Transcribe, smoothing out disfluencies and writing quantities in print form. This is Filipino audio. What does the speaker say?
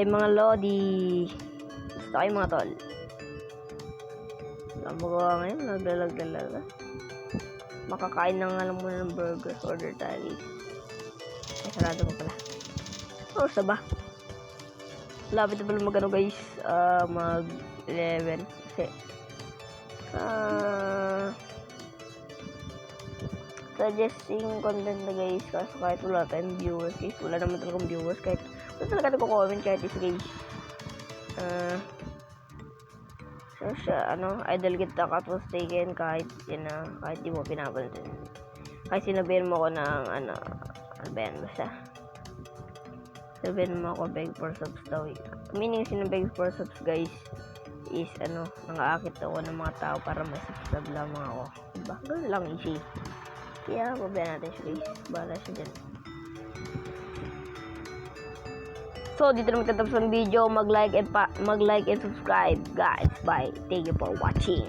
Hi mga Lodi. Gusto kayo mga tol. Wala magawa ngayon. Naglalag. Makakain na nga lang muna ng burger. Order tayo. Ay, sarado mo pala. Oras na ba? Lapit na pala magano guys. Mag 11. Kasi suggesting content na guys. Kaso kahit wala tayong viewers guys. Wala naman talagang viewers. Kahit wala talaga nagko-comment kahit is guys. So siya, idol kita katapos taken kahit kahit di mo pinapansin. Kahit sinabihan mo ko ng ano ba yan, basta sabihin mo ako beg for subs daw. Meaning sinabeg for subs guys is nangaakit ako ng mga tao para masubscribe lamang ako. Diba? Ganun lang easy. Kaya pabayaan natin siya guys. Bahala siya dyan. So, dito naman tatapos ang video. Mag-like and subscribe, guys. Bye. Thank you for watching.